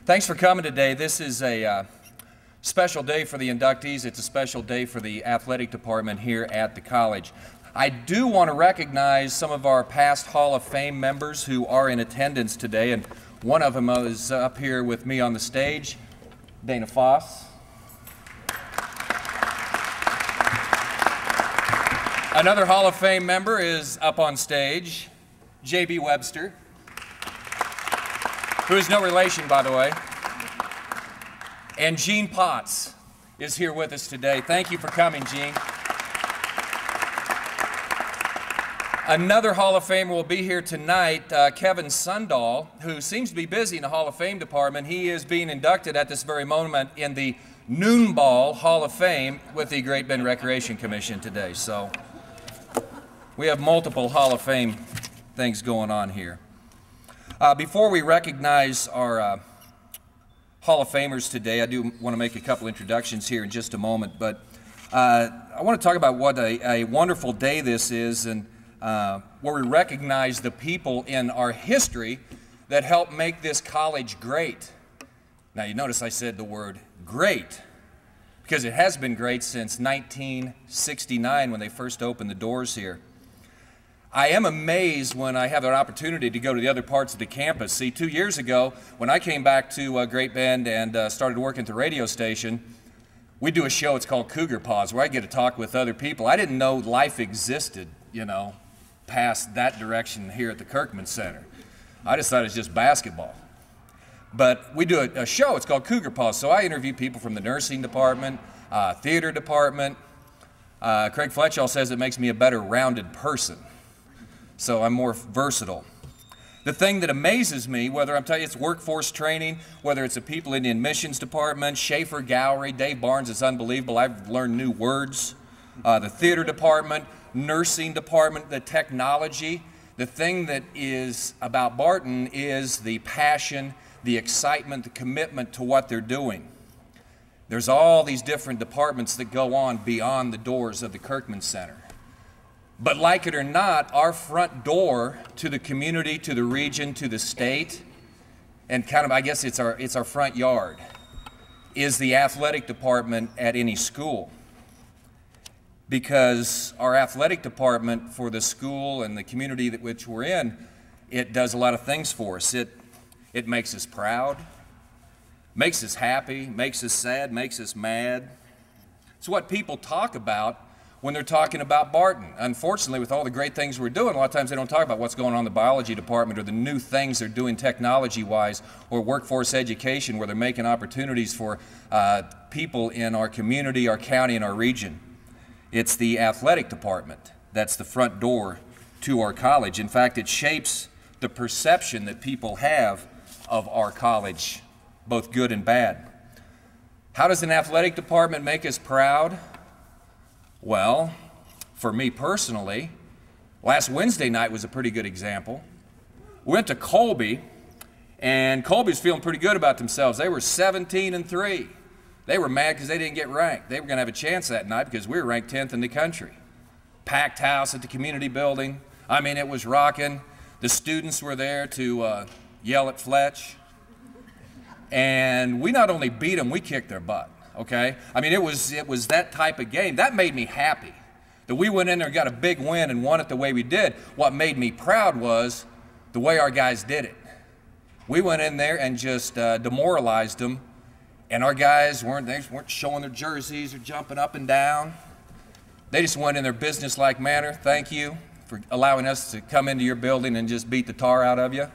Thanks for coming today. This is a special day for the inductees. It's a special day for the athletic department here at the college. I do want to recognize some of our past Hall of Fame members who are in attendance today, and one of them is up here with me on the stage, Dana Foss. Another Hall of Fame member is up on stage, J.B. Webster, who is no relation, by the way. And Gene Potts is here with us today. Thank you for coming, Gene. Another Hall of Famer will be here tonight, Kevin Sundahl, who seems to be busy in the Hall of Fame department. He is being inducted at this very moment in the Noon Ball Hall of Fame with the Great Bend Recreation Commission today. So we have multiple Hall of Fame things going on here. Before we recognize our Hall of Famers today, I do want to make a couple introductions here in just a moment, but I want to talk about what a wonderful day this is, and where we recognize the people in our history that helped make this college great. Now you notice I said the word great, because it has been great since 1969 when they first opened the doors here. I am amazed when I have an opportunity to go to the other parts of the campus. See, 2 years ago, when I came back to Great Bend and started working at the radio station, we do a show, it's called Cougar Pause, where I get to talk with other people. I didn't know life existed, you know, past that direction here at the Kirkman Center. I just thought it was just basketball. But we do a show, it's called Cougar Pause, so I interview people from the nursing department, theater department. Craig Fletchall says it makes me a better rounded person. So I'm more versatile. The thing that amazes me, whether I'm telling you it's workforce training, whether it's the people in the admissions department, Schaefer Gallery, Dave Barnes is unbelievable. I've learned new words. The theater department, nursing department, the technology. The thing that is about Barton is the passion, the excitement, the commitment to what they're doing. There's all these different departments that go on beyond the doors of the Kirkman Center. But like it or not, our front door to the community, to the region, to the state, and kind of, I guess it's our front yard, is the athletic department at any school. Because our athletic department for the school and the community that which we're in, it does a lot of things for us. It makes us proud, makes us happy, makes us sad, makes us mad. It's what people talk about when they're talking about Barton. Unfortunately, with all the great things we're doing, a lot of times they don't talk about what's going on in the biology department or the new things they're doing technology-wise, or workforce education, where they're making opportunities for people in our community, our county, and our region. It's the athletic department that's the front door to our college. In fact, it shapes the perception that people have of our college, both good and bad. How does an athletic department make us proud? Well, for me personally, last Wednesday night was a pretty good example. We went to Colby, and Colby's feeling pretty good about themselves. They were 17-3. They were mad because they didn't get ranked. They were going to have a chance that night because we were ranked 10th in the country. Packed house at the community building. I mean, it was rocking. The students were there to yell at Fletch. And we not only beat them, we kicked their butt. Okay? I mean, it was that type of game. That made me happy. That we went in there and got a big win and won it the way we did. What made me proud was the way our guys did it. We went in there and just demoralized them, and our guys weren't showing their jerseys or jumping up and down. They just went in their business-like manner. Thank you for allowing us to come into your building and just beat the tar out of you.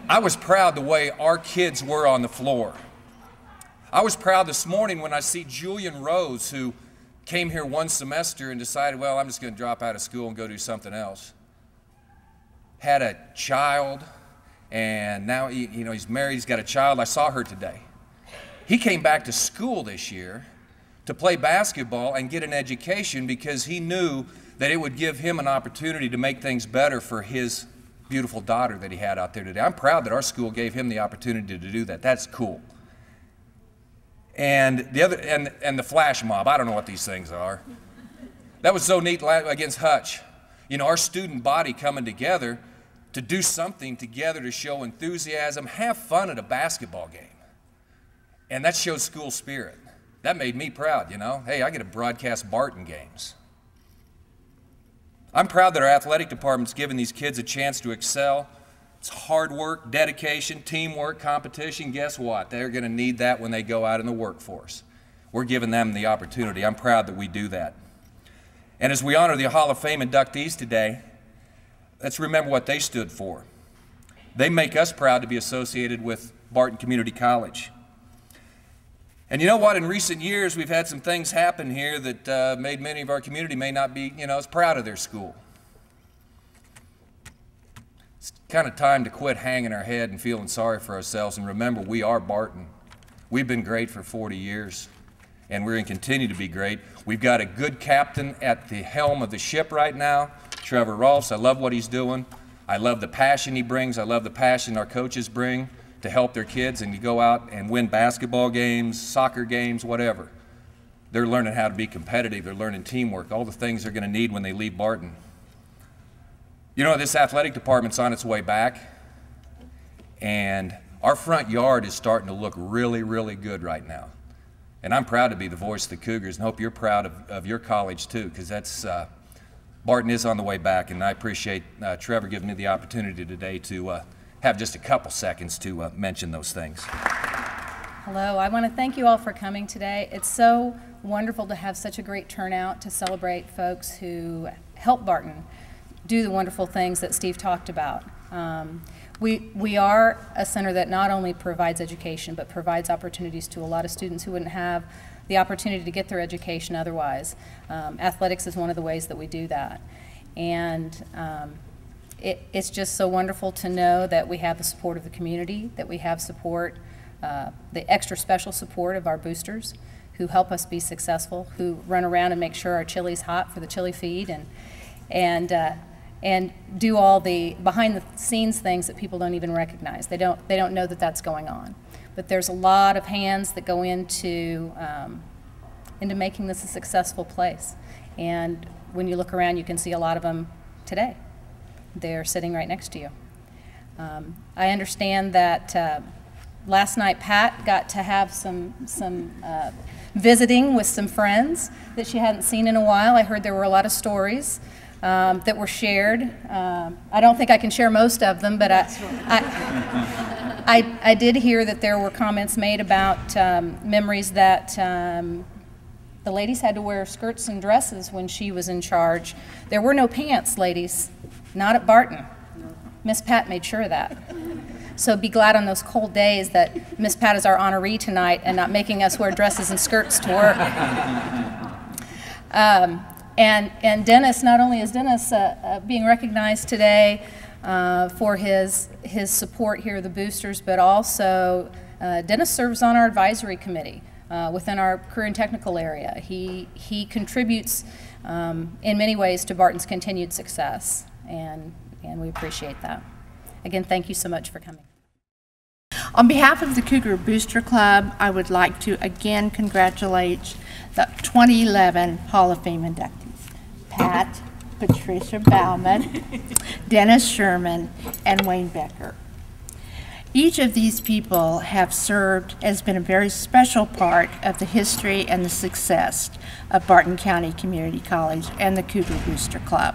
I was proud the way our kids were on the floor. I was proud this morning when I see Julian Rose, who came here one semester and decided, well, I'm just going to drop out of school and go do something else. Had a child, and now he's married, he's got a child. I saw her today. He came back to school this year to play basketball and get an education because he knew that it would give him an opportunity to make things better for his beautiful daughter that he had out there today. I'm proud that our school gave him the opportunity to do that. That's cool. And the flash mob, I don't know what these things are. That was so neat against Hutch. You know, our student body coming together to do something together to show enthusiasm, have fun at a basketball game. And that shows school spirit. That made me proud, you know. Hey, I get to broadcast Barton games. I'm proud that our athletic department's given these kids a chance to excel. It's hard work, dedication, teamwork, competition. Guess what? They're going to need that when they go out in the workforce. We're giving them the opportunity. I'm proud that we do that. And as we honor the Hall of Fame inductees today, let's remember what they stood for. They make us proud to be associated with Barton Community College. And you know what? In recent years, we've had some things happen here that made many of our community may not be, as proud of their school. It's kind of time to quit hanging our head and feeling sorry for ourselves and remember we are Barton. We've been great for 40 years, and we're going to continue to be great. We've got a good captain at the helm of the ship right now, Trevor Rolfs. I love what he's doing. I love the passion he brings. I love the passion our coaches bring to help their kids and to go out and win basketball games, soccer games, whatever. They're learning how to be competitive. They're learning teamwork, all the things they're going to need when they leave Barton. You know, this athletic department's on its way back, and our front yard is starting to look really, really good right now. And I'm proud to be the voice of the Cougars and hope you're proud of your college too, because that's Barton is on the way back, and I appreciate Trevor giving me the opportunity today to have just a couple seconds to mention those things. Hello, I want to thank you all for coming today. It's so wonderful to have such a great turnout to celebrate folks who help Barton do the wonderful things that Steve talked about. We are a center that not only provides education, but provides opportunities to a lot of students who wouldn't have the opportunity to get their education otherwise. Athletics is one of the ways that we do that. And it's just so wonderful to know that we have the support of the community, that we have support, the extra special support of our boosters who help us be successful, who run around and make sure our chili's hot for the chili feed and do all the behind the scenes things that people don't even recognize. They don't know that that's going on. But there's a lot of hands that go into making this a successful place. And when you look around, you can see a lot of them today. They're sitting right next to you. I understand that last night Pat got to have some visiting with some friends that she hadn't seen in a while. I heard there were a lot of stories that were shared. I don't think I can share most of them, but I did hear that there were comments made about memories that the ladies had to wear skirts and dresses when she was in charge. There were no pants, ladies, not at Barton. Miss Pat made sure of that. So be glad on those cold days that Miss Pat is our honoree tonight and not making us wear dresses and skirts to work. And Dennis, not only is Dennis being recognized today for his support here, the boosters, but also Dennis serves on our advisory committee within our career and technical area. He contributes in many ways to Barton's continued success, and we appreciate that. Again, thank you so much for coming. On behalf of the Cougar Booster Club, I would like to again congratulate the 2011 Hall of Fame inductees, Pat, Patricia Bauman, Dennis Sherman, and Wayne Becker. Each of these people have served, has been a very special part of the history and the success of Barton County Community College and the Cougar Booster Club.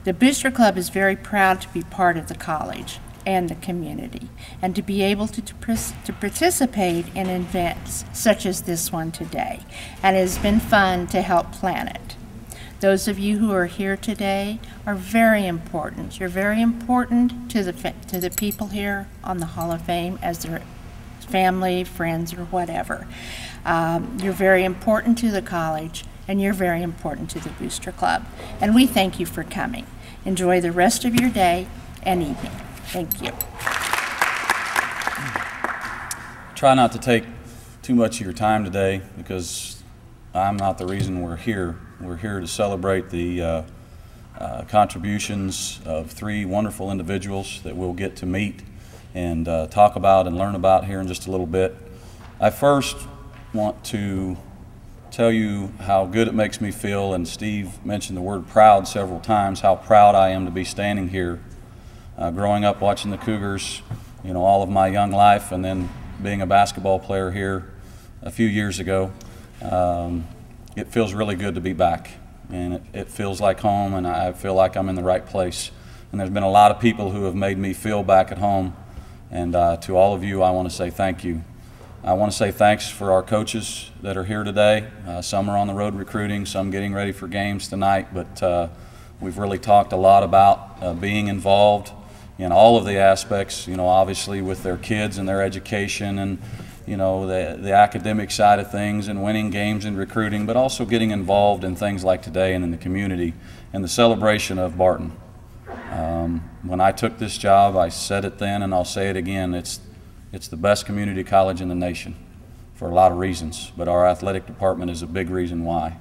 The Booster Club is very proud to be part of the college and the community, and to be able to participate in events such as this one today. And it has been fun to help plan it. Those of you who are here today are very important. You're very important to the people here on the Hall of Fame as their family, friends, or whatever. You're very important to the college, and you're very important to the Booster Club. And we thank you for coming. Enjoy the rest of your day and evening. Thank you. Try not to take too much of your time today because I'm not the reason we're here. We're here to celebrate the contributions of three wonderful individuals that we'll get to meet and talk about and learn about here in just a little bit. I first want to tell you how good it makes me feel, and Steve mentioned the word proud several times, how proud I am to be standing here growing up watching the Cougars, all of my young life, and then being a basketball player here a few years ago, it feels really good to be back. And it feels like home, and I feel like I'm in the right place. And there's been a lot of people who have made me feel back at home. And to all of you, I want to say thank you. I want to say thanks for our coaches that are here today. Some are on the road recruiting, some getting ready for games tonight, but we've really talked a lot about being involved in all of the aspects, obviously with their kids and their education and, the academic side of things and winning games and recruiting, but also getting involved in things like today and in the community and the celebration of Barton. When I took this job, I said it then and I'll say it again, it's the best community college in the nation for a lot of reasons, but our athletic department is a big reason why.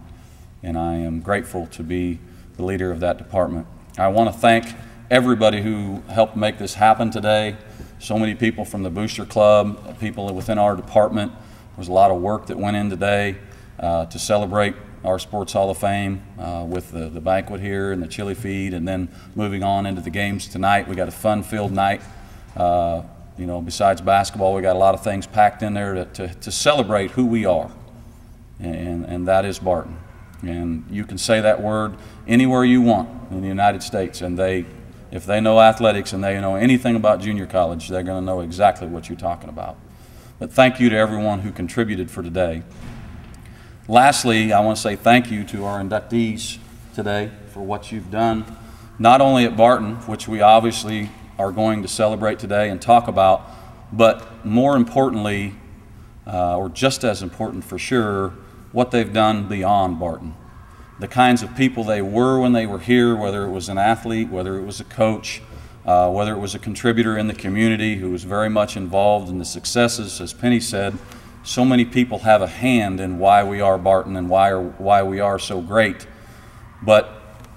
And I am grateful to be the leader of that department. I want to thank everybody who helped make this happen today. So many people from the Booster Club, people within our department. There was a lot of work that went in today to celebrate our Sports Hall of Fame with the banquet here and the chili feed, and then moving on into the games tonight. We got a fun-filled night. Besides basketball, we got a lot of things packed in there to celebrate who we are, and that is Barton. And you can say that word anywhere you want in the United States, and if they know athletics and they know anything about junior college, they're going to know exactly what you're talking about. But thank you to everyone who contributed for today. Lastly, I want to say thank you to our inductees today for what you've done, not only at Barton, which we obviously are going to celebrate today and talk about, but more importantly, or just as important for sure, what they've done beyond Barton. The kinds of people they were when they were here, whether it was an athlete, whether it was a coach, whether it was a contributor in the community who was very much involved in the successes. As Penny said, so many people have a hand in why we are Barton and why we are so great. But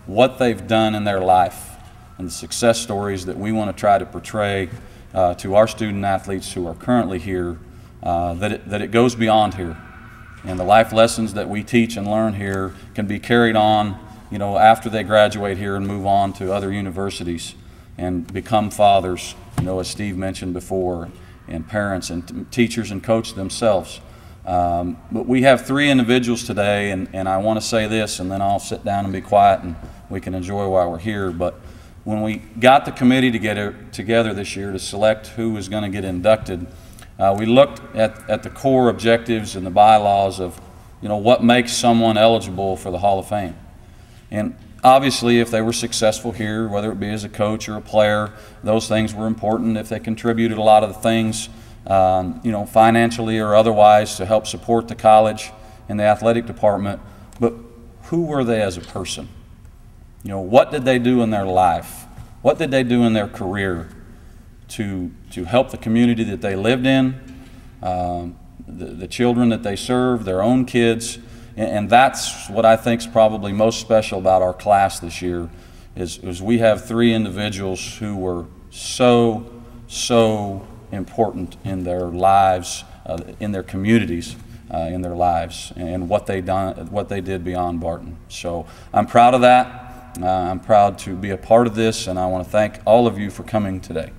what they've done in their life and the success stories that we want to try to portray to our student athletes who are currently here, that it goes beyond here. And the life lessons that we teach and learn here can be carried on, after they graduate here and move on to other universities and become fathers, as Steve mentioned before, and parents and teachers and coaches themselves. But we have three individuals today, and I want to say this, and then I'll sit down and be quiet and we can enjoy while we're here. But when we got the committee together this year to select who was going to get inducted, we looked at the core objectives and the bylaws of, what makes someone eligible for the Hall of Fame. And obviously, if they were successful here, whether it be as a coach or a player, those things were important. If they contributed a lot of the things, financially or otherwise to help support the college and the athletic department, but who were they as a person? What did they do in their life? What did they do in their career to help the community that they lived in, the children that they served, their own kids? And that's what I think is probably most special about our class this year is we have three individuals who were so important in their lives, in their communities, in their lives, and what they did beyond Barton. So I'm proud of that. I'm proud to be a part of this, and I want to thank all of you for coming today.